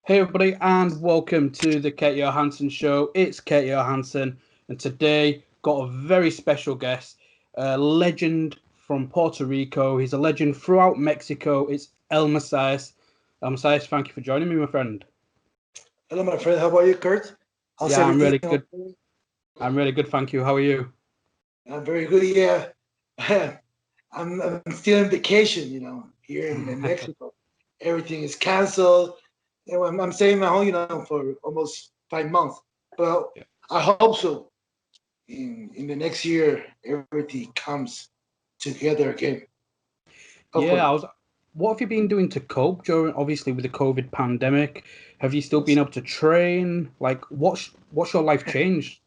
Hey everybody, and welcome to the Kurt Johansson Show. It's Kurt Johansson, and today got a very special guest, a legend from Puerto Rico. He's a legend throughout Mexico. It's El Mesias. El Mesias, thank you for joining me, my friend. Hello, my friend. How are you, Kurt? How's Yeah, I'm everything? really good. I'm really good, thank you. How are you? I'm very good. Yeah, I'm still on vacation. Here in Mexico, everything is canceled. And I'm staying at home. For almost 5 months. But Yeah. I hope so. In the next year, everything comes together again. Yeah, Hopefully. What have you been doing to cope during, obviously, with the COVID pandemic? Have you still been Yes. able to train? Like, what's your life changed?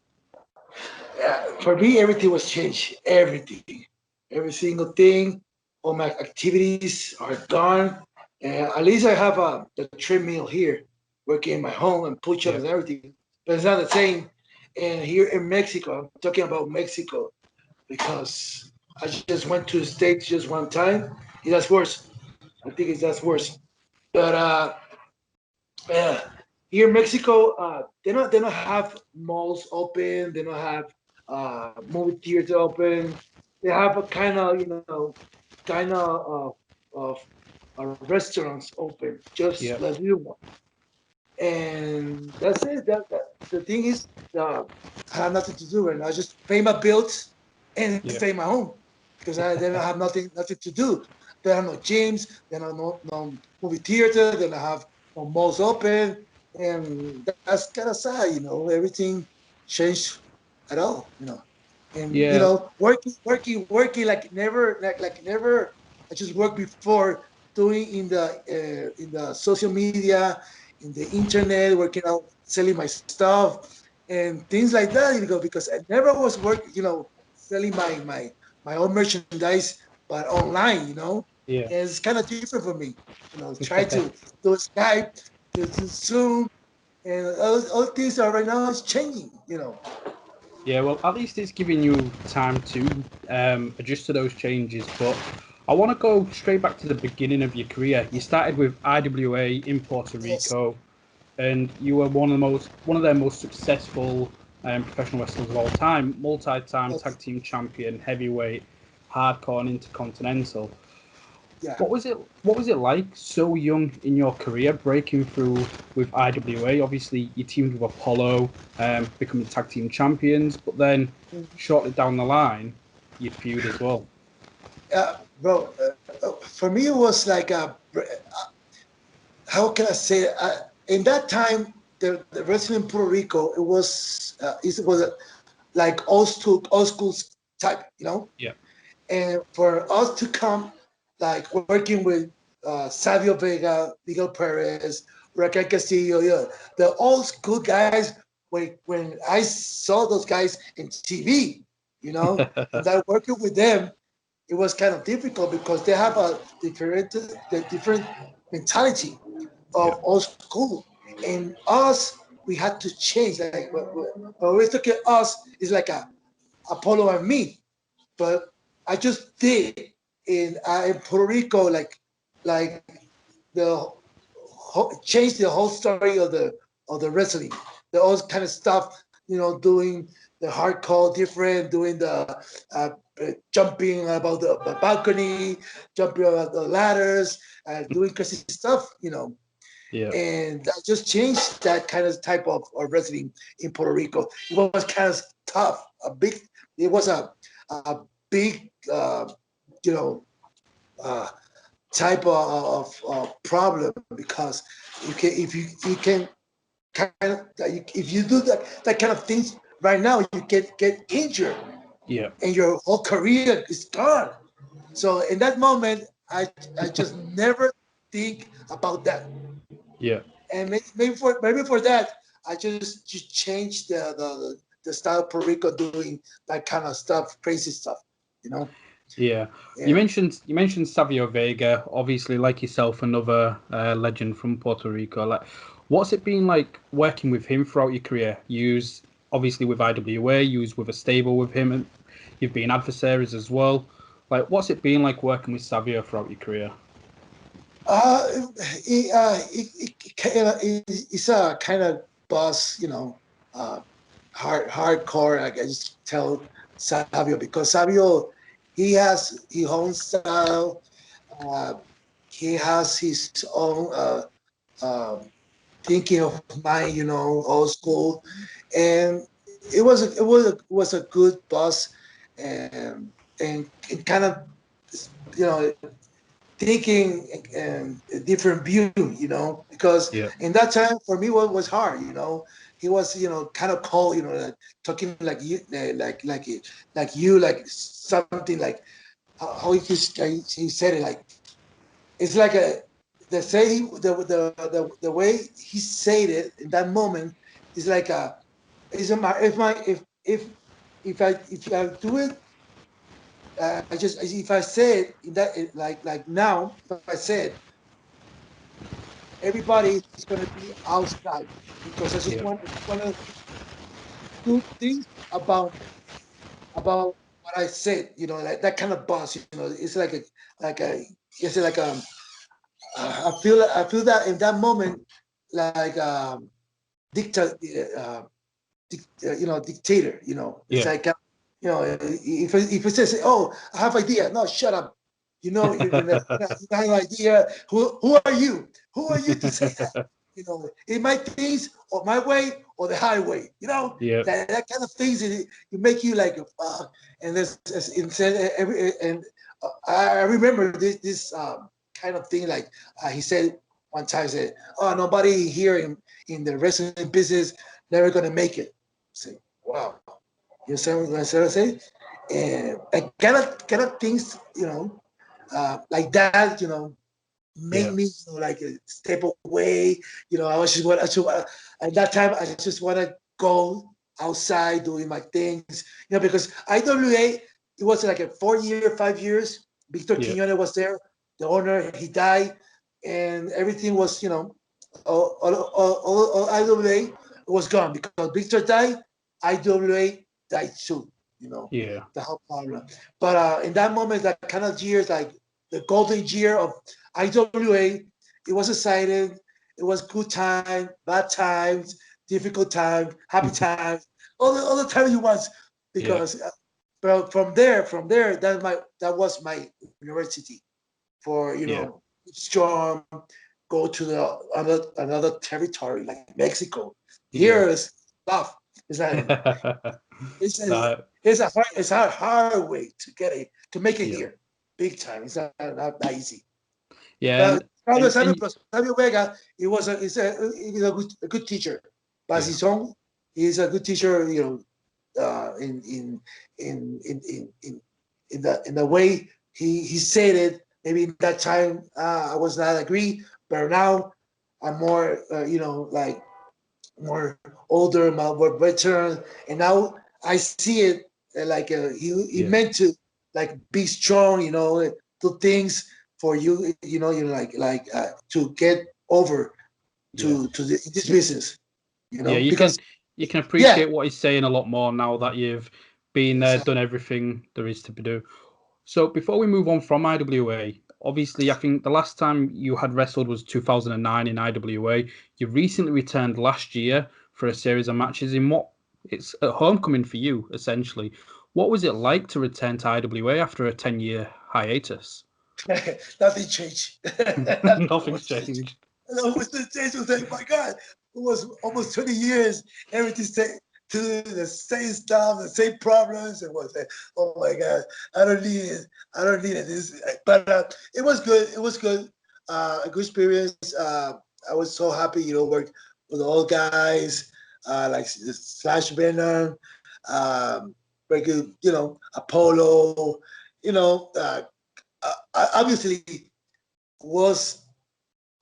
For me, everything was changed. Everything, every single thing. All my activities are gone. At least I have the treadmill here, working in my home and push-ups Yeah. and everything. But it's not the same. And here in Mexico, I'm talking about Mexico because I just went to the States just one time. That's worse. I think that's worse. But uh, here in Mexico, they don't have malls open. They don't have movie theaters open. They have a kind of restaurants open, just Yeah. the little one, and that's it. That the thing is, I have nothing to do right now. I just pay my bills and Yeah. stay in my home because I then I have nothing to do. There are no gyms. There are no movie theater. Then I have no malls open, and that's kind of sad. Everything changed at all. And Yeah. working like never. I just worked before doing in the social media, in the internet, working out, selling my stuff, and things like that. Because I never was selling my own merchandise, but online. Yeah. And it's kind of different for me. Try to do Skype, to Zoom, and all things are right now is changing. Yeah, well, at least it's giving you time to adjust to those changes. But I want to go straight back to the beginning of your career. You started with IWA in Puerto Yes, Rico, and you were one of their most successful professional wrestlers of all time, multi-time yes, tag team champion, heavyweight, hardcore, and intercontinental. yeah. What was it like so young in your career, breaking through with IWA? Obviously, you teamed with Apollo, becoming tag team champions, but then shortly down the line, you'd feud as well. Bro, for me it was like how can I say it? In that time the wrestling in Puerto Rico it was like old school type, Yeah, and for us to come like working with Savio Vega, Miguel Perez, Raquel Castillo, the old school guys. When I saw those guys in TV, and that working with them, it was kind of difficult because they have the different mentality yeah, of old school, and us we had to change. Like when we're talking us, it's like a Apollo and me, but I just did in Puerto Rico, like the change the whole story of the wrestling, the all kind of stuff, doing the hardcore different, doing the uh, jumping about the balcony, jumping about the ladders, doing crazy stuff, yeah, and that just changed that kind of type of wrestling in Puerto Rico. It was kind of tough, it was a big, you know, uh, type of problem because if you can kind of if you do that kind of things right now, you get injured yeah, and your whole career is gone. So in that moment, I just never think about that. yeah. And maybe for that, I just changed the style of Puerto Rico doing that kind of stuff, crazy stuff, you know. Yeah, Yeah. you mentioned Savio Vega, obviously like yourself, another legend from Puerto Rico. Like, what's it been like working with him throughout your career? You was obviously with IWA, you was with a stable with him, and you've been adversaries as well. Like, what's it been like working with Savio throughout your career? It's a kind of boss, hardcore. I just tell Savio because Savio, he owns style. Uh, he has his own thinking of mine, old school, and it was a good boss, and it kind of you know thinking and a different view, because Yeah. in that time for me what was hard, he was, kind of cold, like, talking like you, like something like how he said it, like it's like the say the way he said it in that moment is like a is my if I do it, I just if I say it in that like now, if I say it, everybody is going to be outside because Yeah. I just want to do things about what I said, like that kind of boss, it's like a it's like I feel that in that moment, like dicta, uh, dictator, it's Yeah. like if it says, oh, I have idea, no, shut up, you have idea, who are you, to say that, in my things or my way or the highway, Yeah. that kind of things, it make you like and instead every and I remember this kind of thing, like he said one time, said, oh, nobody here in the wrestling business never gonna make it. Say, wow, you understand what I'm saying? And I kind of things, like that, make Yeah. me, like step away. I was just at that time I just want to go outside doing my things. Because IWA, it was like a 4 year, 5 years. Victor Yeah. Quiñones was there, the owner. He died, and everything was, all IWA was gone because Victor died. IWA died too. Yeah. The whole problem. But in that moment, that kind of years, like the golden year of IWA, it was exciting. It was good time, bad times, difficult time, happy times, all the time you want. Yeah. Because but from there, that was my university for, Yeah. strong, go to the another territory like Mexico. Yeah. Here is tough. It's like it's a, No, it's a hard way to get it, to make it yeah. here, big time. It's not easy. Yeah. But Pablo Sabio, And Sabio Vega, he's a good teacher. But yeah. his own, he's a good teacher. In the way he said it. Maybe in that time I was not agree, but now I'm more, like more older, more veteran, and now I see it, like he Yeah. meant to, like, be strong, do things for you, to get over Yeah. to this business, Yeah. because You can yeah, appreciate what he's saying a lot more now that you've been there, done everything there is to do. So before we move on from IWA, obviously I think the last time you had wrestled was 2009 in IWA. You recently returned last year for a series of matches in what it's a homecoming for you, essentially. What was it like to return to IWA after a 10-year hiatus? nothing changed. Nothing Nothing's was changed. changed. No, was the change was like, my God, it was almost 20 years. Everything stayed to the same stuff, the same problems. It was like, oh my God, I don't need it. I don't need it. But it was good. It was good. A good experience. I was so happy, work with all guys, like Slash Venom, very good, Apollo, obviously was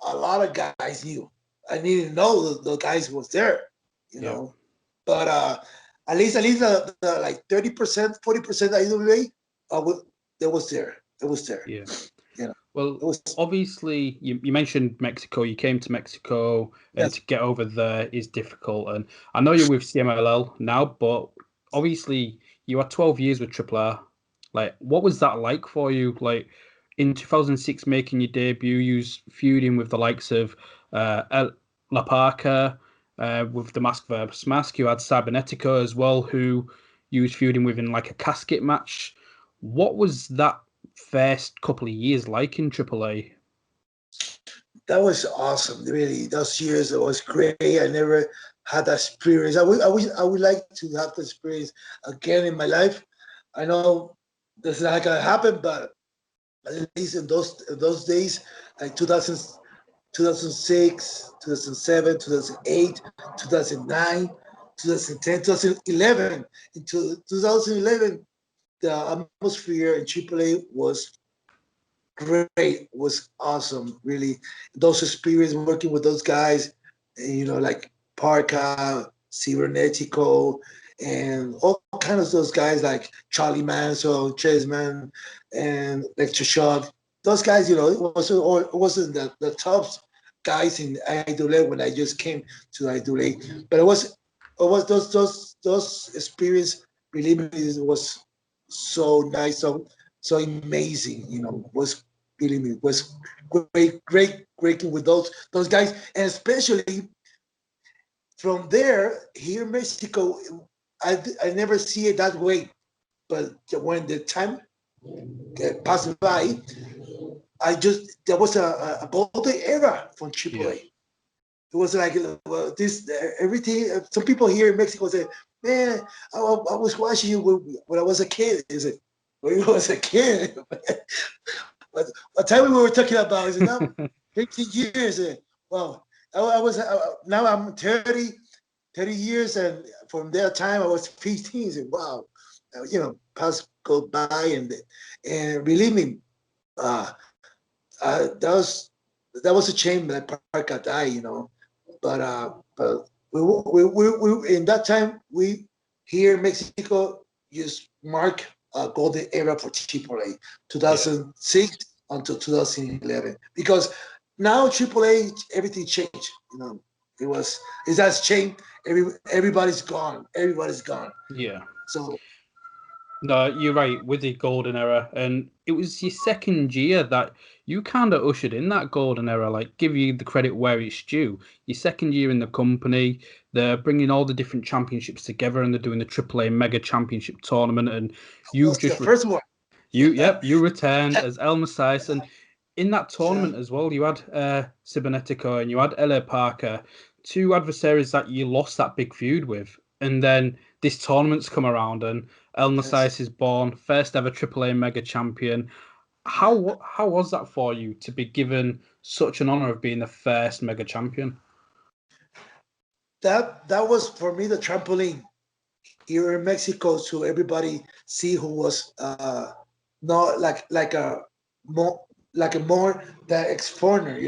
a lot of guys new. I didn't know the guys was there, you Yeah. know. But at least the like 30%, 40% IWA, that was there. It was there. Yeah. You know, Well, it was, obviously, you mentioned Mexico. You came to Mexico, and yes. to get over there is difficult. And I know you're with CMLL now, but obviously, you had 12 years with Triple R. Like, what was that like for you? Like, in 2006 making your debut, you was feuding with the likes of La Parka, with the Mask vs. Mask. You had Cibernetico as well, who you was feuding with in like a casket match. What was that first couple of years like in AAA? That was awesome. Really, those years, it was great. I never had that experience. I would like to have the experience again in my life. I know that's not gonna happen, but at least in those days, like 2000, 2006, 2007, 2008, 2009, 2010, 2011. Into 2011, the atmosphere in AAA was great, was awesome, really. Those experiences working with those guys, like Parka, Cibernetico, and all kinds of those guys like Charlie Manson, Chessman, and Electroshock. Those guys, it wasn't the top guys in AAA when I just came to AAA, but it was those experience really was so nice, so amazing, was believe me, was great working with those guys, and especially from there here in Mexico. I never see it that way, but when the time passed by, there was a golden era from AAA. Yeah. It was like, well, this everything. Some people here in Mexico say, "Man, I was watching you when I was a kid." Is it when you was a kid? But what time we were talking about is now 15 years. Well, I was now I'm 30 years, and from that time I was 15. So, wow, past go by, and believe me, that was a shame that Parka died, but we in that time we here in Mexico just mark a golden era for AAA, 2006 until 2011, because now AAA everything changed. It has changed. Everybody's gone. Everybody's gone. Yeah. So. No, you're right with the golden era, and it was your second year that you kind of ushered in that golden era. Like, give you the credit where it's due. Your second year in the company, they're bringing all the different championships together, and they're doing the AAA Mega Championship tournament. And you just the first one. You returned as El Mesias, and in that tournament as well, you had Cibernetico and you had LA Parka, two adversaries that you lost that big feud with, and then this tournament's come around and El Mesias is born, first ever AAA Mega Champion. How was that for you to be given such an honor of being the first Mega Champion? That was for me the trampoline here in Mexico, so everybody see who was not like a more the ex-foreigner,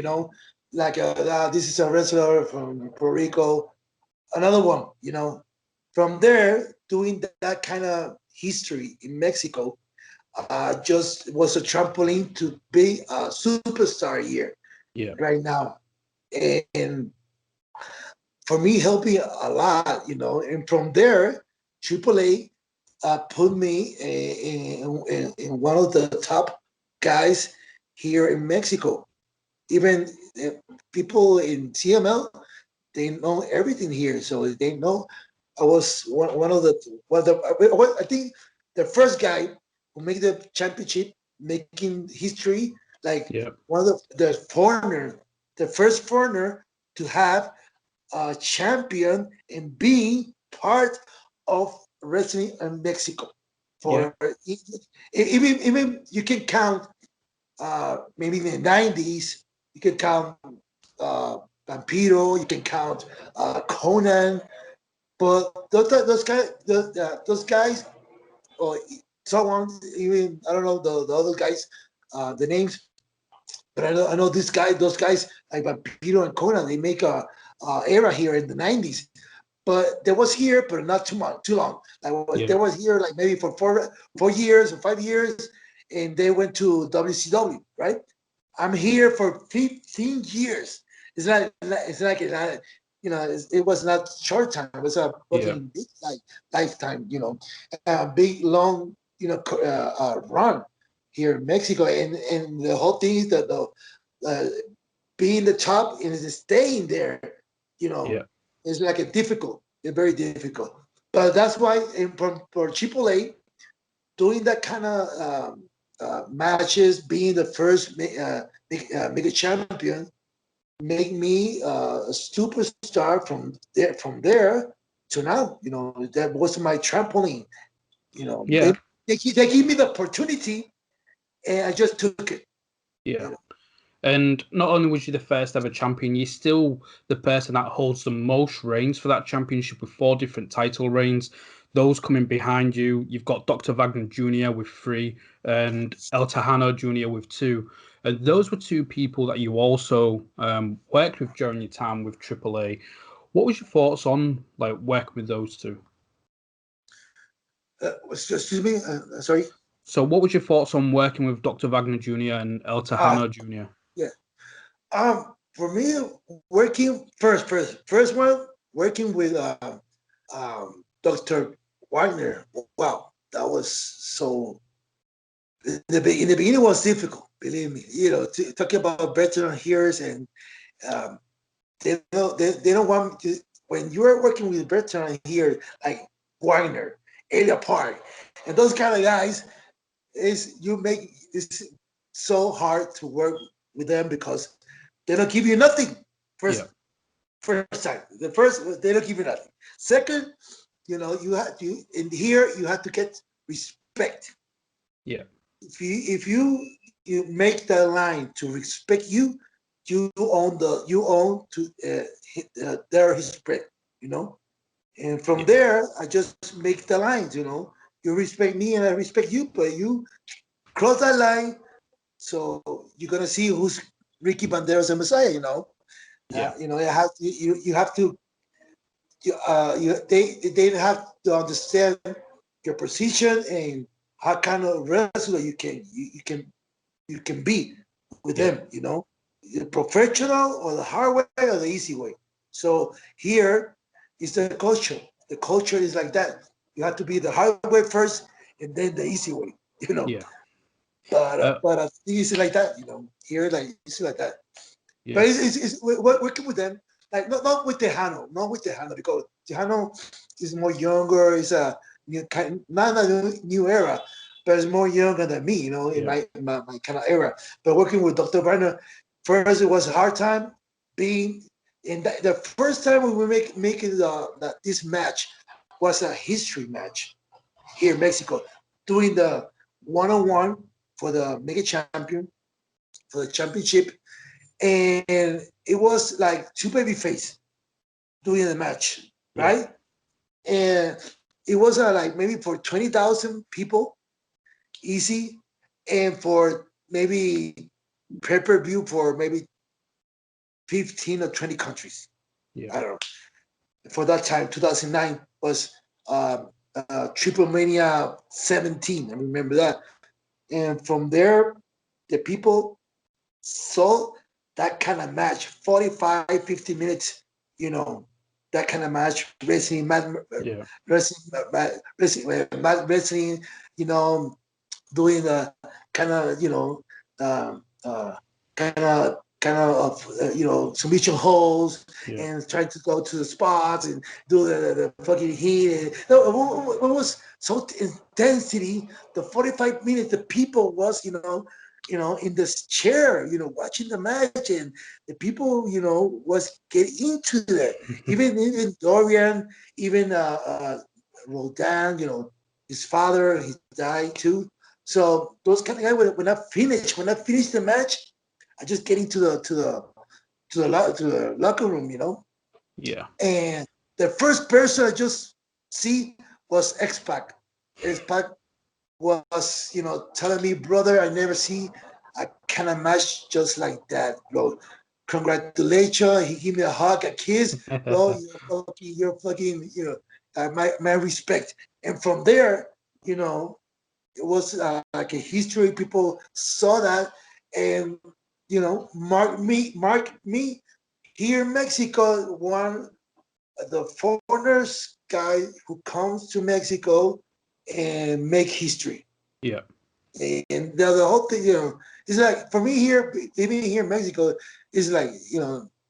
this is a wrestler from Puerto Rico, another one, From there, doing that kind of history in Mexico, just was a trampoline to be a superstar here, right now, and for me, helping a lot, And from there, AAA put me in one of the top guys here in Mexico. Even people in CML, they know everything here, so they know I was I think the first guy who made the championship, making history, one of the first foreigner to have a champion and being part of wrestling in Mexico. Even you can count maybe in the 90s, you can count Vampiro, you can count Conan, but those guys, or someone, even I don't know the other guys, the names, but I know those guys like Vampiro and Conan, they make a era here in the 90s. But there was here, but not too long. There was here like maybe for 4 years or 5 years, and they went to WCW, right? I'm here for 15 years. It's like it was not short time. It was a fucking big lifetime, a big long run. here in Mexico, and the whole thing is that being the top and staying there, it's like a difficult. It's very difficult. But that's why for AAA, doing that kind of matches, being the first mega champion, make me a superstar from there to now. That was my trampoline. Yeah. They gave me the opportunity, and I just took it. Yeah. And not only was you the first ever champion, you're still the person that holds the most reigns for that championship with 4 different title reigns. Those coming behind you, you've got Dr. Wagner Jr. with 3 and El Tejano Jr. with 2. And those were 2 people that you also worked with during your time with AAA. What was your thoughts on working with those 2? Excuse me, sorry. So what was your thoughts on working with Dr. Wagner Jr. and El Tejano Jr.? Yeah. For me, working first one, working with Dr. Wagner. Wow, that was so. In the beginning, it was difficult. Believe me, talking about veteran heroes, and they don't want to, when you are working with veteran here like Wagner, LA Park, and those kind of guys, it's so hard to work with them because they don't give you nothing. First time. The first, they don't give you nothing. Second, you have to, in here, you have to get respect. Yeah. If you make that line to respect you, you own to their respect, And from there, I just make the lines, You respect me and I respect you, but you cross that line, so you're gonna see who's Ricky Banderas and Messiah, Yeah. You have to. They have to understand your position and how kind of wrestler you can be with them. The professional or the hard way or the easy way. So here is the culture. The culture is like that. You have to be the hard way first and then the easy way. Yeah. But it's like that. Here it's like that. Yeah. But it's working with them, like not with Tejano, because Tejano is more younger. It's a not a new era, but it's more younger than me, in my kind of era. But working with Dr. Werner, first it was a hard time being in the first time we were making this match was a history match here in Mexico, doing the 1-on-1 for the Mega Champion, for the championship. And it was like 2 babyface doing the match, right? And it was like maybe for 20,000 people, easy, and for maybe pay-per-view for maybe 15 or 20 countries. I don't know. For that time, 2009 was Triple Mania 17. I remember that. And from there, the people saw that kind of match, 45, 50 minutes, that kind of match, wrestling, doing the kind of, submission holds and trying to go to the spots and do the fucking heat. It was so intensity. The 45 minutes, the people was, in this chair, watching the match, and the people, was getting into that. Even Dorian, even Roldan, his father, he died too. So those kind of guys, when I finish the match, I just get into the locker room, Yeah. And the first person I just see was X-Pac. X-Pac was, telling me, brother, I never see a kind of match just like that, bro. Congratulations. He gave me a hug, a kiss. Bro, you're fucking, my respect. And from there, it was like a history. People saw that and, mark me here in Mexico, one of the foreigners guy who comes to Mexico and make history. Yeah. And the whole thing, it's like for me here, living here in Mexico is like,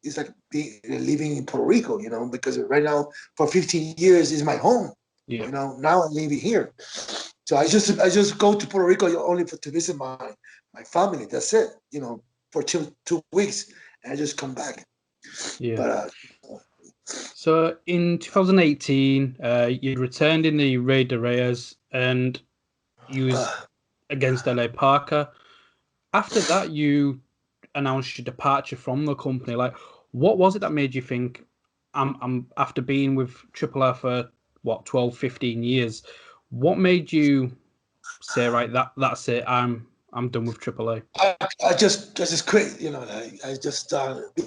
it's like living in Puerto Rico, because right now for 15 years is my home. Yeah. Now I'm living here, so I just go to Puerto Rico only to visit my family. That's it, for two weeks, and I just come back. Yeah. But So in 2018, you returned in the Rey de Reyes and you was against LA Parka. After that, you announced your departure from the company. Like, what was it that made you think, I'm after being with AAA for what 12, 15 years? What made you say, right, that's it, I'm done with AAA? I just quit. I just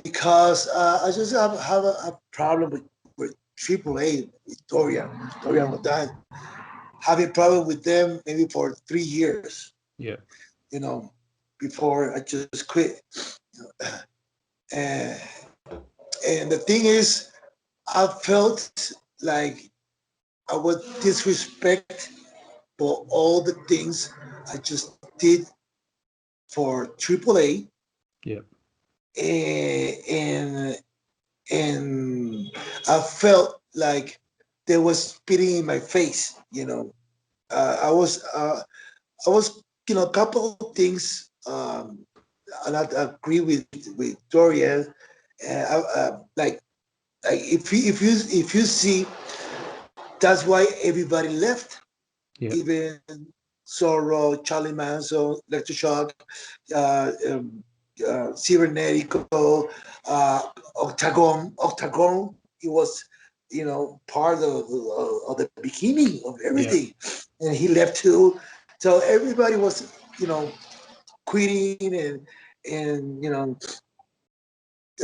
because I just have a problem with AAA, with Dorian Rodine, having problem with them maybe for 3 years. Yeah. Before I just quit. And and the thing is, I felt like I would disrespect for all the things I just did for AAA, Yeah. and and I felt like they was spitting in my face. I was, a couple of things, and I agree with Dorian. Like if you see, that's why everybody left. Yeah. Even Zorro, Charlie Manson, Electroshock, Cibernetico, Octagon. He was, part of the beginning of Yeah. everything, and he left too. So everybody was, quitting and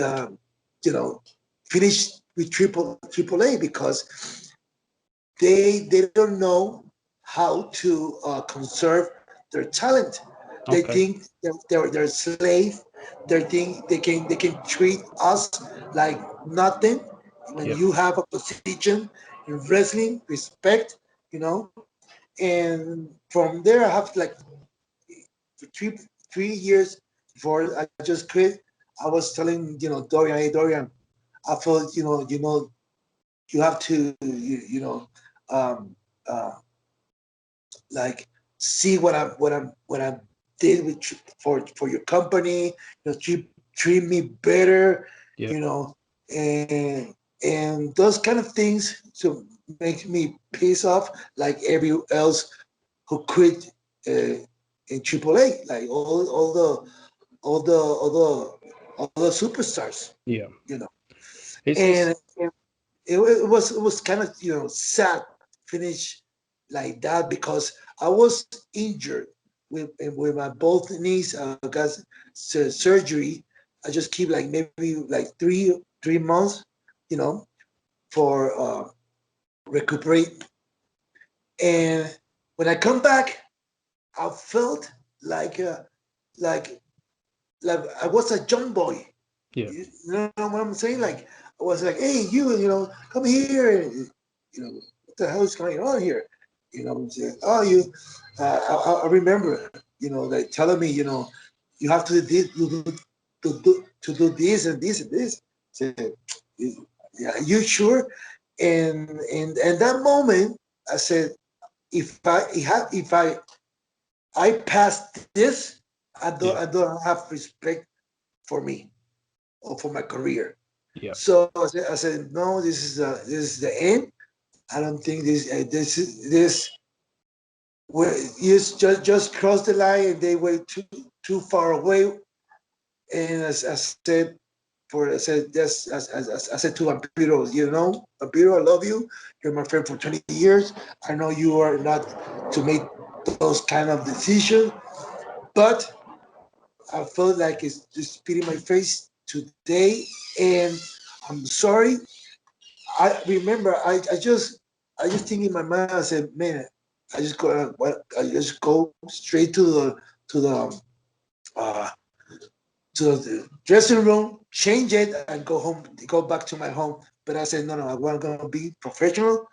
uh, you know, finished with triple A because they don't know how to conserve their talent. They Okay. think they're slave. They think they can treat us like nothing. When Yeah. you have a position in wrestling, respect, you know. And from there, I have like three 3 years before I just quit. I was telling Dorian, hey Dorian, I felt you have to um, uh, like see what I did for your company. Treat me better. Yeah. You know, and those kind of things to make me piss off like every else who quit in AAA, like all the superstars. Yeah. You know, It's and it was kind of sad finish like that because I was injured with my both knees. Got surgery. I just keep like maybe like 3 months, you know, for recuperate. And when I come back, I felt like like like I was a young boy. yeah. You know what I'm saying? Like I was like, hey, come here. What the hell is going on here? I'm saying, oh, you. I remember, like telling me, you have to do this, to do this and this and this. I said, yeah, you sure? And that moment, I said, if I pass this, Yeah. I don't have respect for me or for my career. Yeah. So I said no, this is the end. I don't think this where you just cross the line and they went too far away. And as I said, I said yes, as I said to Vampiro, Vampiro, I love you. You're my friend for 20 years. I know you are not to make those kind of decisions, but I felt like it's just spit in my face today, and I'm sorry. I remember I just think in my mind I said, man, I just go straight to the uh, to the dressing room, change it, and go home, go back to my home. But I said, no, I want to be professional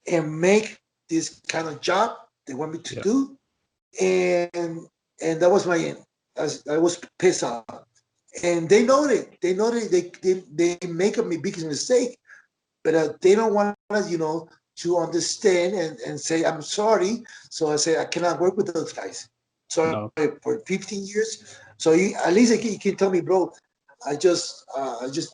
and make this kind of job they want me to Yeah. do, and that was my end. I was pissed off, and they know it. They know that they make me biggest mistake, but they don't want us, to understand and say I'm sorry. So I say I cannot work with those guys. So No. for 15 years, so at least you can tell me, bro. I just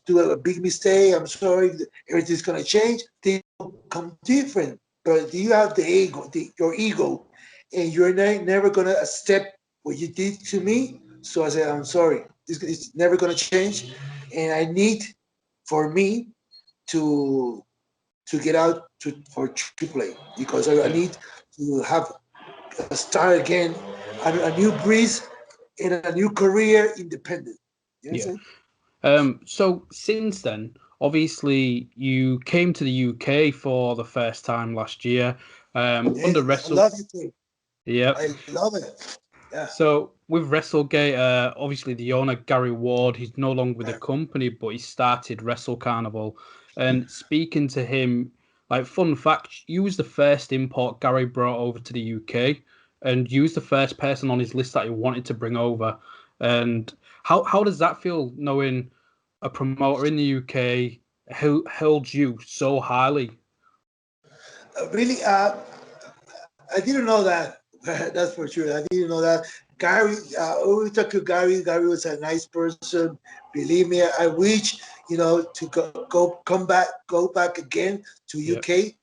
do a big mistake. I'm sorry. Everything's gonna change. Things will come different. But you have the ego, your ego, and you're never gonna accept what you did to me. So I said, I'm sorry. This is never gonna change, and I need for me to get out for AAA because I need to have a start again, a new breeze, and a new career independent. You know what Yeah. I'm saying? So since then, obviously you came to the UK for the first time last year. Under Yes, I Wrestle. love it too. Yep. I love it. Yeah. So with WrestleGate, obviously the owner Gary Ward, he's no longer with the company, but he started Wrestle Carnival. And speaking to him, like fun fact, you was the first import Gary brought over to the UK, and you was the first person on his list that he wanted to bring over. And how does that feel, knowing a promoter in the UK who held you so highly? Really, I didn't know that. That's for sure. I didn't know that. Gary, we talked to Gary. Gary was a nice person. Believe me, I wish to go back again to Yeah, UK.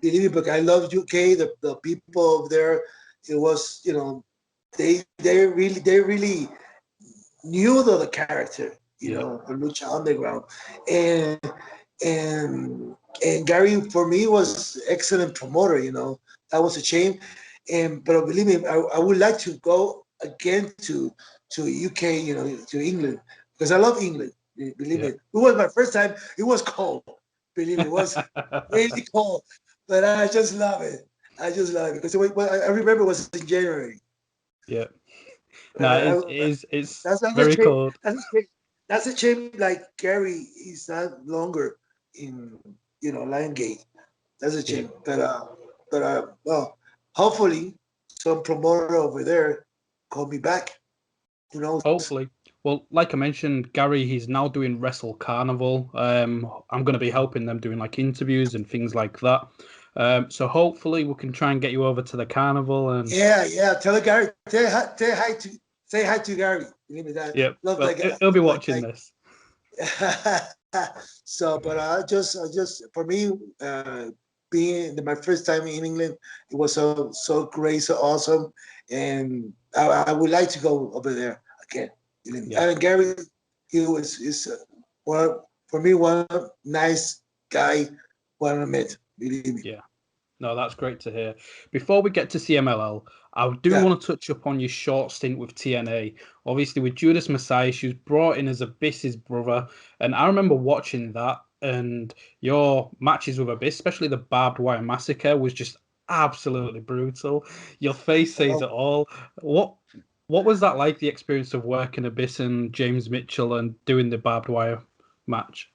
Believe me, but I love UK. The people over there, it was they really knew the character, yeah, the Lucha Underground, and and and Gary for me was excellent promoter. That was a shame, and but believe me, I would like to go again to UK, to England because I love England. Believe me, yeah. it was my first time. It was cold. Believe me, it was really cold, but I just love it. I just love it because I remember it was in January. Yeah. No, Uh, it's that's a very shame. cold. That's a shame. Like Gary is not longer in Lion Gate. That's a Yeah. shame. But well, hopefully some promoter over there call me back. Who knows? Hopefully. Well, like I mentioned, Gary, he's now doing Wrestle Carnival. I'm going to be helping them doing like interviews and things like that. So hopefully we can try and get you over to the carnival. And Yeah, yeah. Tell the Gary. Say hi to Gary. Give me that. yeah, Love well, that guy. he'll be Love watching that this. guy. So, but I just for me, being my first time in England, it was so great, so awesome, and I would like to go over there again. Yeah. And Gary, he is one for me one nice guy one I met. Believe me. Yeah. No, that's great to hear. Before we get to CMLL, I do Yeah. want to touch upon your short stint with TNA. Obviously, with Judas Messiah, she was brought in as Abyss's brother, and I remember watching that. And your matches with Abyss, especially the barbed wire massacre, was just absolutely brutal. Your face says it all. What what was that like? The experience of working Abyss and James Mitchell and doing the barbed wire match?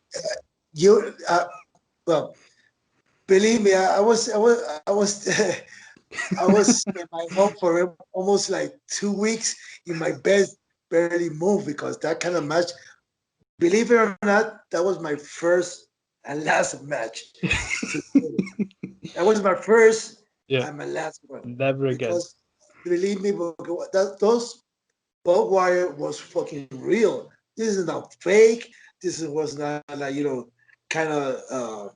You well, believe me, I was I was in my home for almost like 2 weeks in my bed, barely moved because that kind of match. Believe it or not, that was my first and last match. That was my first Yeah, and my last one never again. because believe me, those barbed wire was fucking real. This is not fake. This was not like kind of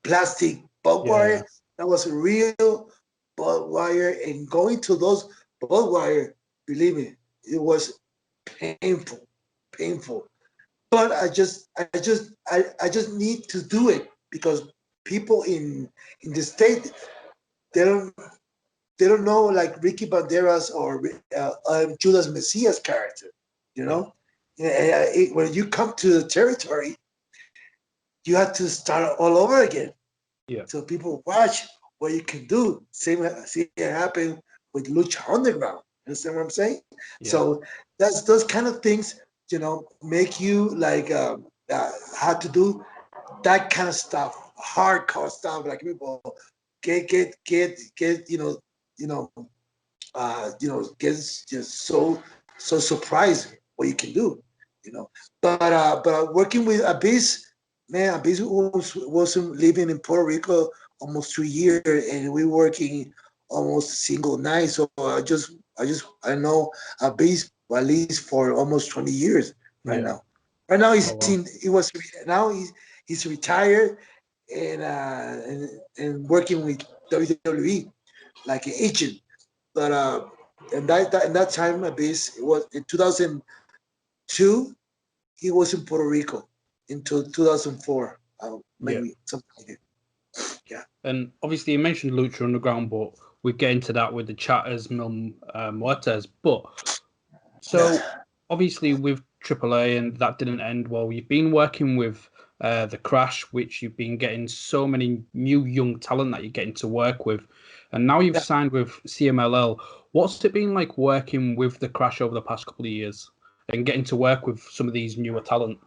plastic barbed Yeah, wire. That was real barbed wire, and going to those barbed wire, believe me, it was painful, painful. But I just need to do it because people in the state they don't they don't know like Ricky Banderas or Judas Mesias character. You yeah, know, when you come to the territory, you have to start all over again. yeah, So people watch what you can do. See it happen with Lucha Underground. Understand what I'm saying? yeah. So that's those kind of things, make you like how to do that kind of stuff, hardcore stuff. Like people get you know, gets just so surprised what you can do, you know. But working with Abyss, man, Abyss was living in Puerto Rico almost 2 years, and we working almost single night. So I know Abyss at least for almost 20 years right now. Right now Oh, wow. he's retired and working with WWE like an agent. But in that time, Abyss, it was in 2002. He was in Puerto Rico until 2004, maybe something like that. Yeah. And obviously, you mentioned Lucha Underground, but we get into that with the chatters, Mil Muertes. But so obviously with AAA, and that didn't end well. You've been working with the Crash, which you've been getting so many new young talent that you're getting to work with, and now you've signed with CMLL. What's it been like working with the Crash over the past couple of years and getting to work with some of these newer talent?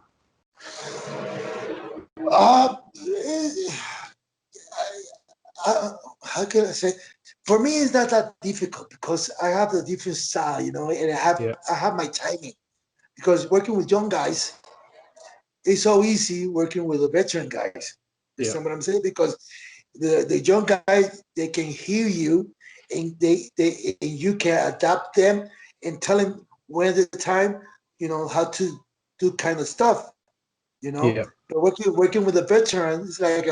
How can I say? For me, it's not that difficult because I have a different style, you know, and I have my timing. Because working with young guys, it's so easy working with the veteran guys. You understand what I'm saying? Because the young guys, they can hear you, and and you can adapt them and tell them when at the time, you know, how to do kind of stuff, you know. But working with a veteran is like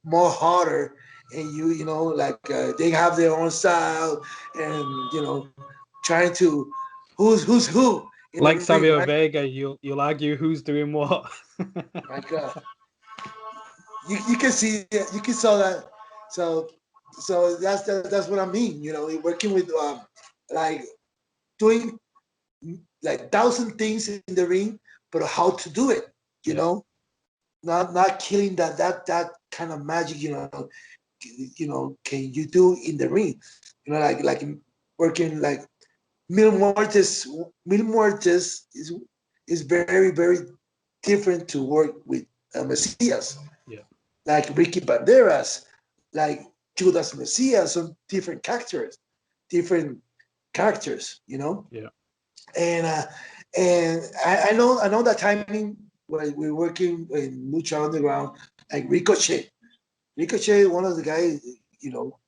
more harder, and you know, like they have their own style, and you know, trying to who's who. Like Savio Vega, you'll argue who's doing what. My God, you can see that, you can saw that. So that's what I mean. You know, working with like doing like 1,000 things in the ring, but how to do it. You know, not killing that kind of magic. You know, can you do in the ring? You know, like working like Mil Muertes. Mil Muertes is very very different to work with Mesias. Like Ricky Banderas, like Judas Mesias, some different characters, you know. And I know that timing when we're working in Lucha Underground, like Ricochet. Ricochet, one of the guys, you know,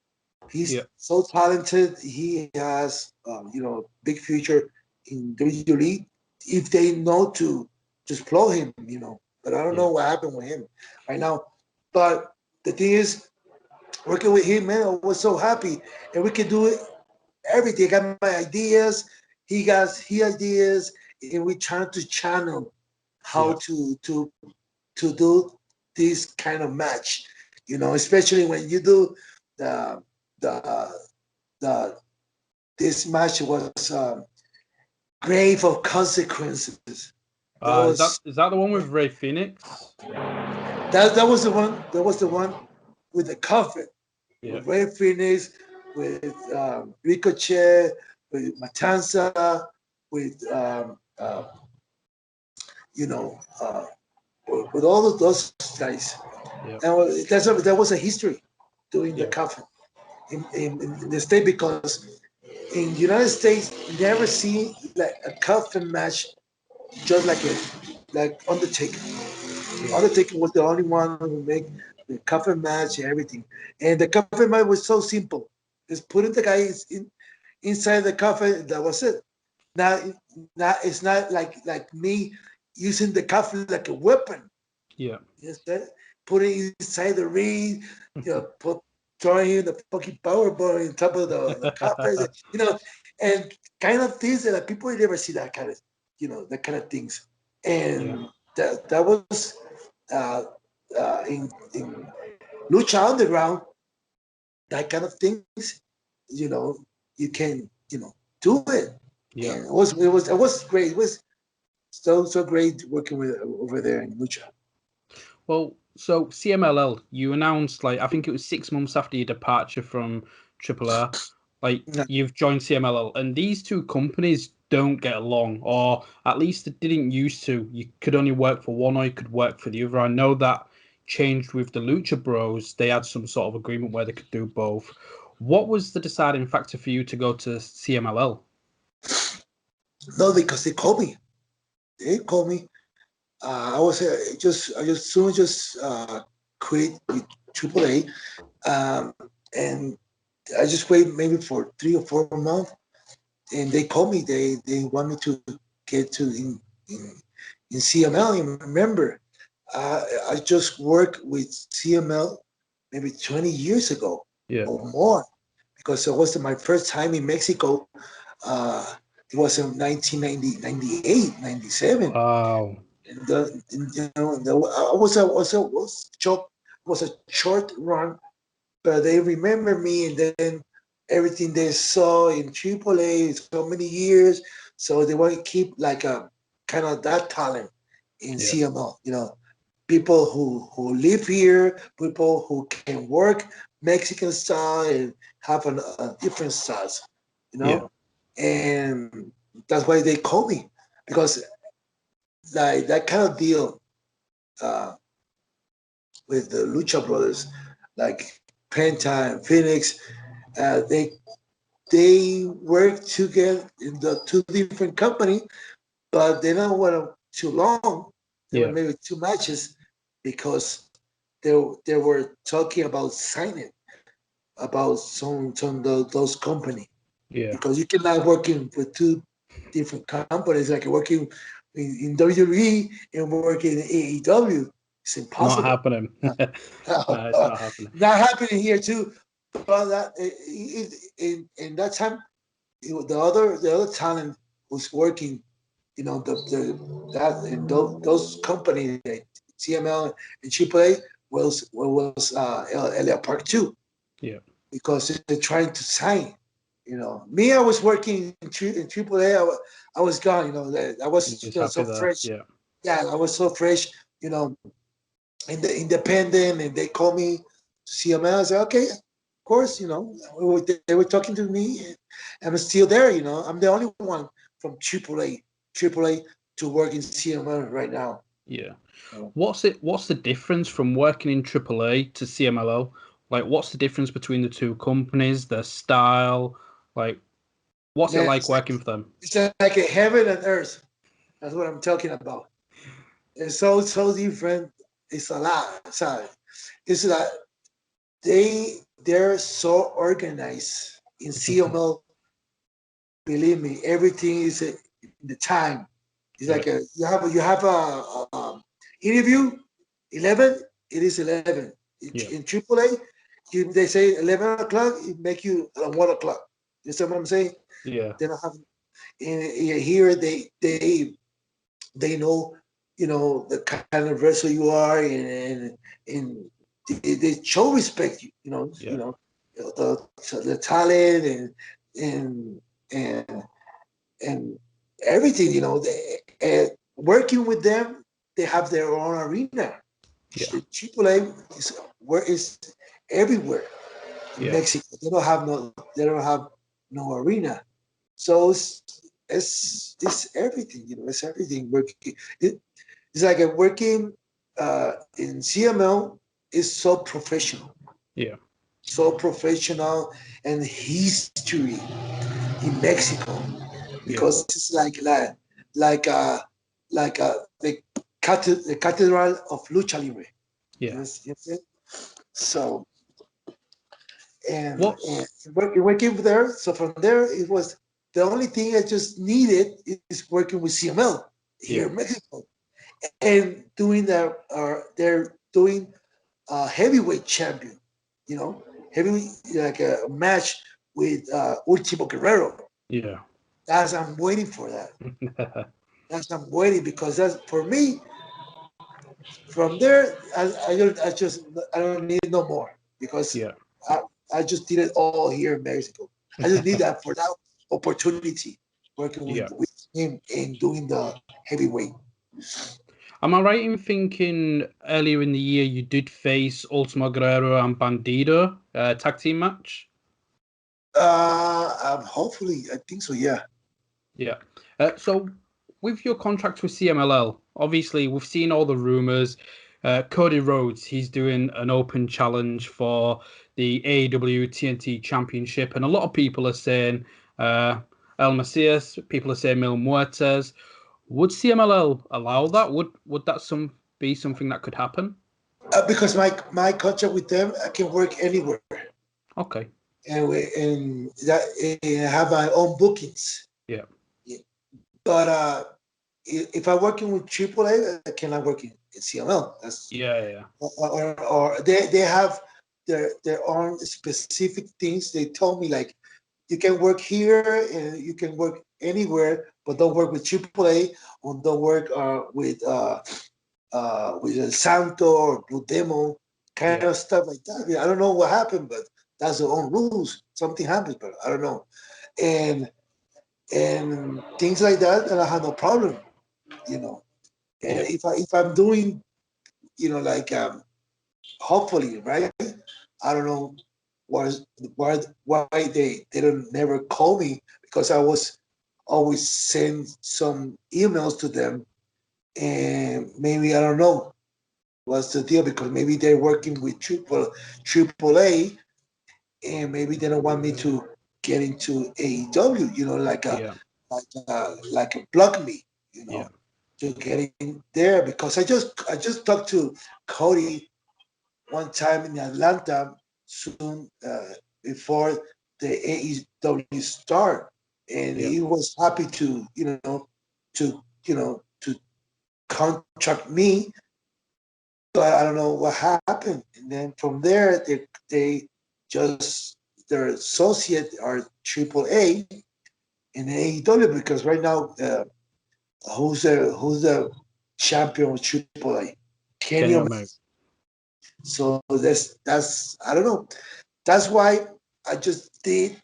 he's so talented. He has, you know, big future in WWE if they know to just blow him, you know. But I don't know what happened with him right now. But the thing is, working with him, man, I was so happy, and we can do it everything. I got my ideas, he got his ideas, and we trying to channel how to do this kind of match, you know, especially when you do the this match was grave of consequences. Is that the one with Ray Phoenix? That was the one. That was the one with the coffin. With Ray Phoenix, with Ricochet, with Matanza, with you know, with all of those guys. And that was a history doing the coffin in the state, because in the United States you never see like a coffin match just like Undertaker. Undertaker was the only one who made the coffin match and everything. And the coffin match was so simple. Just putting the guy inside the coffin, that was it. Now it's not like me using the coffin like a weapon. Instead, putting inside the ring, you know, throwing in the fucking power bar on top of the coffin, you know, and kind of things that people never see that kind of, you know, that kind of things. And that was in Lucha Underground, that kind of things, you know, you can, you know, do it. And it was great. It was so great working with over there in Lucha. Well, so CMLL, you announced, like, I think it was 6 months after your departure from AAA, like, you've joined CMLL, and these two companies don't get along, or at least it didn't used to. You could only work for one or you could work for the other. I know that changed with the Lucha Bros. They had some sort of agreement where they could do both. What was the deciding factor for you to go to CMLL? No, because they called me. They called me. I was I just soon quit with AAA, and I just waited maybe for 3 or 4 months, and they called me. They want me to get to in CML. And remember, I just worked with CML maybe 20 years ago or more, because it was my first time in Mexico. It was in 1990, 98, 97. Wow. I was a short run, but they remember me, and then everything they saw in AAA so many years, so they want to keep like a kind of that talent in CML. People who live here, people who can work Mexican style and have a different styles, and that's why they call me, because like that kind of deal with the Lucha Brothers, like Penta and Phoenix, they work together in the two different companies, but they don't want too long. They were maybe 2 matches, because they were talking about signing about some of those companies. Yeah. Because you cannot working with two different companies, like working in WWE and working in AEW. It's impossible. Not happening. It's not happening. Not happening here too. But that in that time, the other talent was working. Those companies, like CML and AAA, was LA Park too. Yeah. Because they're trying to sign. Me, I was working in AAA. I was gone. I was so fresh. Yeah, I was so fresh. In the independent, and they called me to CML. I said, okay, of course. They were talking to me, and I'm still there. I'm the only one from AAA to work in CML right now. Yeah. What's the difference from working in AAA to CMLL? Like, what's the difference between the two companies, their style? Like, what's it like working for them? It's like a heaven and earth. That's what I'm talking about. It's so different. It's a lot. Sorry. It's like they're so organized in CML. Believe me, everything is in the time. It's like you have a interview 11. It is 11 in AAA. They say 11 o'clock. It make you 1 o'clock. You see what I'm saying? Yeah. They don't have here. They know the kind of wrestler you are, and they show respect. The talent and everything. Working with them, they have their own arena. The AAA is everywhere in Mexico. They don't have no arena. So it's everything. It's everything working. It's like a working in CML is so professional. Yeah. So professional, and history in Mexico, because it's the cathedral of lucha libre. Yeah. Yes. So and working there. So from there, it was the only thing I just needed is working with CML here in Mexico, and doing they're doing a heavyweight champion, heavyweight, like a match with Ultimo Guerrero. Yeah. I'm waiting for that. I'm waiting, because that's for me. From there, I don't need no more, because I just did it all here in Mexico. I just need that for that opportunity, working with him and doing the heavyweight. Am I right in thinking earlier in the year you did face Ultimo Guerrero and Bandido tag team match? Hopefully, I think so. Yeah. Yeah. So with your contract with CMLL, obviously we've seen all the rumors. Cody Rhodes, he's doing an open challenge for the AEW TNT Championship, and a lot of people are saying El Mesias, people are saying Mil Muertes. Would CMLL allow that? Would that be something that could happen? Because my contract with them, I can work anywhere. Okay. And that I have my own bookings. Yeah. But if I'm working with AAA, I cannot work in CML. That's yeah. Or they have their own specific things. They told me like you can work here and you can work anywhere, but don't work with AAA or don't work with El Santo or Blue Demo, kind of stuff like that. I mean, I don't know what happened, but that's their own rules. Something happened, but I don't know. And things like that, and I have no problem, you know. And if I'm doing, like hopefully, right? I don't know why they don't never call me, because I was always send some emails to them, and maybe I don't know what's the deal, because maybe they're working with AAA, and maybe they don't want me to get into AEW, like a block me, to get in there, because I just talked to Cody one time in Atlanta soon before the AEW start, and he was happy to to contract me, but I don't know what happened. And then from there, they just their associate are AAA in AEW, because right now who's the champion of AAA? Kenny Omega. So that's I don't know. That's why I just did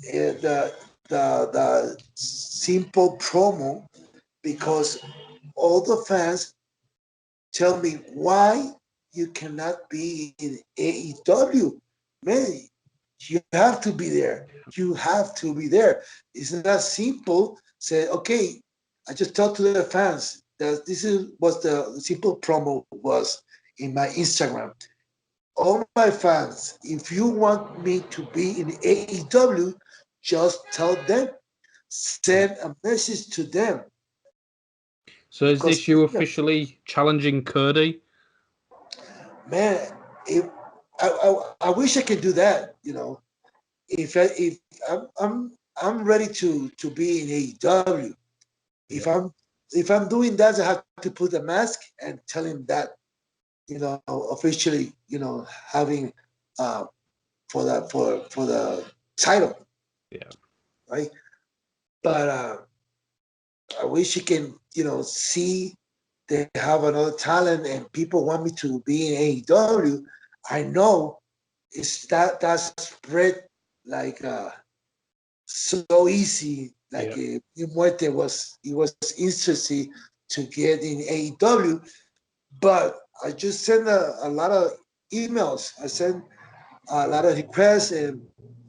the simple promo, because all the fans tell me why you cannot be in AEW. Man, you have to be there. You have to be there. It's not simple. Say, okay, I just talked to the fans that this is what the simple promo was in my Instagram. All my fans, if you want me to be in AEW, just tell them. Send a message to them. So is this you officially challenging Cody? Man, I wish I could do that. If I'm ready to be in AEW. If I'm doing that, I have to put a mask and tell him that, officially, having for the title. Yeah. Right. But I wish you can, see they have another talent and people want me to be in AEW. I know it's that spread like so easy. Like Mil Muertes was interested to get in AEW, but I just sent a lot of emails. I sent a lot of requests, and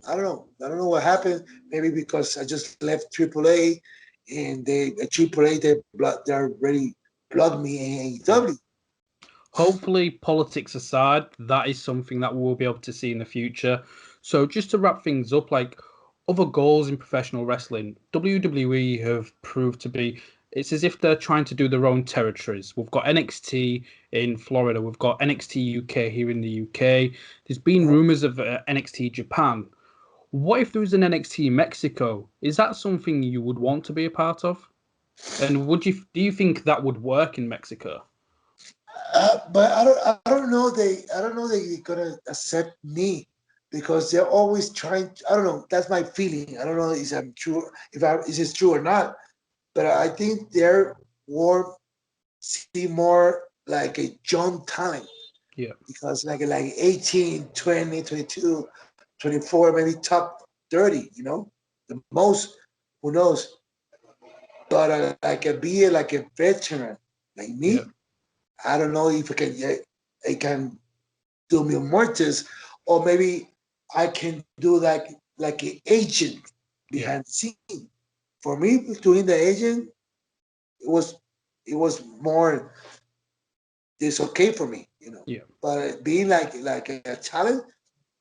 I don't know what happened. Maybe because I just left AAA, and AAA they already blocked me in AEW. Hopefully, politics aside, that is something that we'll be able to see in the future. So just to wrap things up, like other goals in professional wrestling, WWE have proved to be, it's as if they're trying to do their own territories. We've got NXT in Florida. We've got NXT UK here in the UK. There's been rumors of NXT Japan. What if there was an NXT Mexico? Is that something you would want to be a part of? And do you think that would work in Mexico? But I don't know they're gonna accept me, because they're always trying. I don't know. That's my feeling. I don't know if I'm true. Is it true or not? But I think they're see more like a young talent. Yeah. Because like 18, 20, 22, 24, maybe top 30. The most. Who knows? But like like a veteran like me. Yeah. I don't know if I can do Mil Muertes, or maybe I can do like an agent behind the scene. For me, doing the agent, it was more it's okay for me, Yeah. But being like a talent,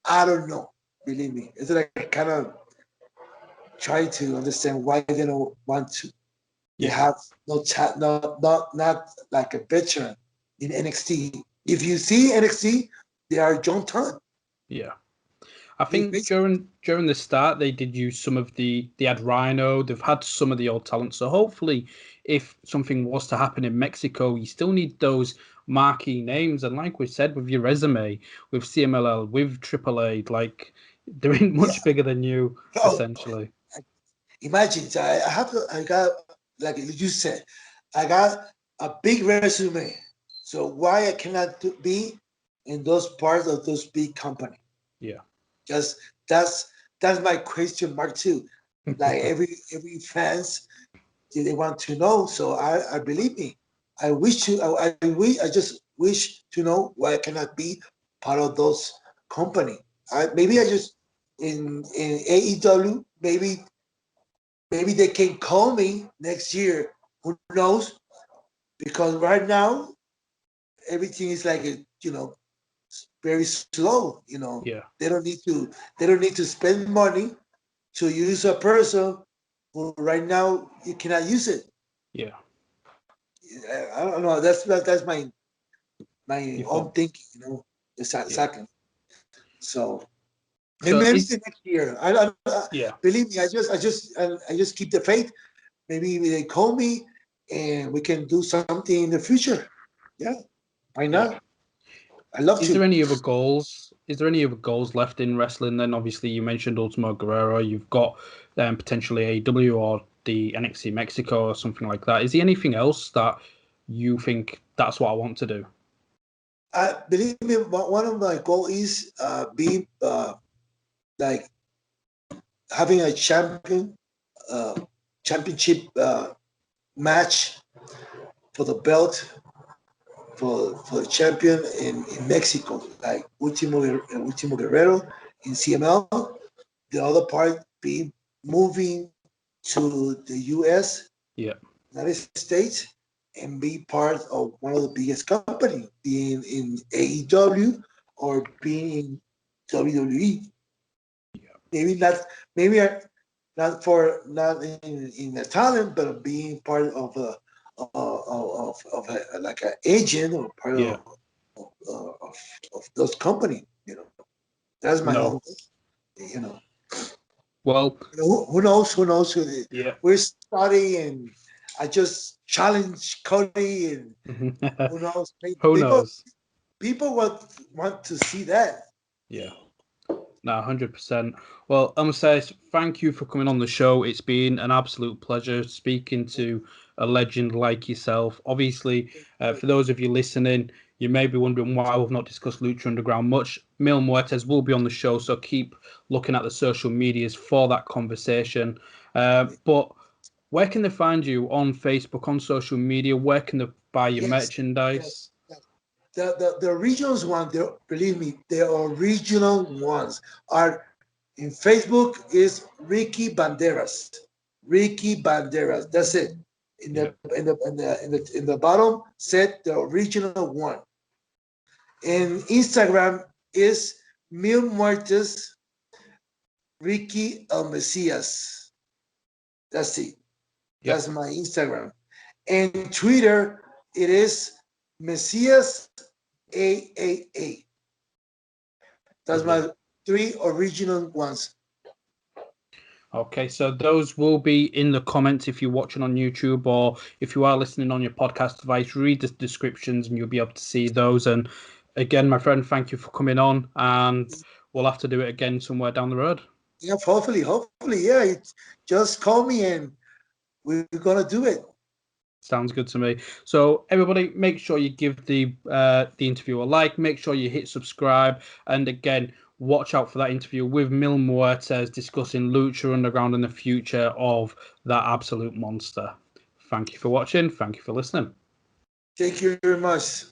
I don't know. Believe me, it's like kind of try to understand why they don't want to. They have no chat, not like a veteran in NXT. If you see NXT, they are John Ton. Yeah. I think during the start they did use some of they had Rhino, they've had some of the old talent. So hopefully if something was to happen in Mexico, you still need those marquee names. And like we said, with your resume, with CMLL, with AAA, like they're much bigger than you, essentially. Imagine, I got, like you said, I got a big resume. So why I cannot be in those parts of those big company? Yeah. Just that's my question mark too. Like every fans, they want to know. So I believe me. I wish to. I just wish to know why I cannot be part of those company. Maybe I just in AEW. Maybe they can call me next year. Who knows? Because right now everything is like very slow. Yeah. They don't need to spend money to use a person who right now you cannot use it. Yeah. I don't know. That's my own thinking. Exactly. So maybe the next year. Believe me. I just keep the faith. Maybe they call me and we can do something in the future. Yeah, why not? Yeah. I love to. Is there any other goals? Is there any other goals left in wrestling? Then obviously you mentioned Ultimo Guerrero. You've got potentially AEW or the NXT Mexico or something like that. Is there anything else that you think that's what I want to do? Believe me, one of my goals is be like having a championship match for the belt for the champion in Mexico, like Ultimo Guerrero in CML. The other part being moving to the US, United States, and be part of one of the biggest companies, being in AEW or being in WWE. Maybe not in the talent, but being part of like an agent or part of those companies. That's my own. Well, who knows? We're studying, and I just challenge Cody, and who knows? Who knows? People want to see that. Yeah. No, 100%. Well, Mesias, thank you for coming on the show. It's been an absolute pleasure speaking to a legend like yourself. Obviously, for those of you listening, you may be wondering why we've not discussed Lucha Underground much. Mil Muertes will be on the show, so keep looking at the social medias for that conversation. But where can they find you on Facebook, on social media? Where can they buy your merchandise? The original ones, believe me, the original ones are in Facebook is Ricky Banderas. Ricky Banderas. That's it. In the bottom said the original one. And Instagram is Mil Muertes Ricky Mesias. That's it. That's my Instagram. And Twitter, it is Mesias AAA. That's my 3 original ones. Okay, so those will be in the comments if you're watching on YouTube, or if you are listening on your podcast device, read the descriptions and you'll be able to see those. And again, my friend, thank you for coming on, and we'll have to do it again somewhere down the road. Yeah, hopefully, yeah. Just call me and we're gonna do it. Sounds good to me. So everybody, make sure you give the interview a like. Make sure you hit subscribe, and again, watch out for that interview with Mil Muertes discussing Lucha Underground and the future of that absolute monster. Thank you for watching. Thank you for listening. Thank you very much.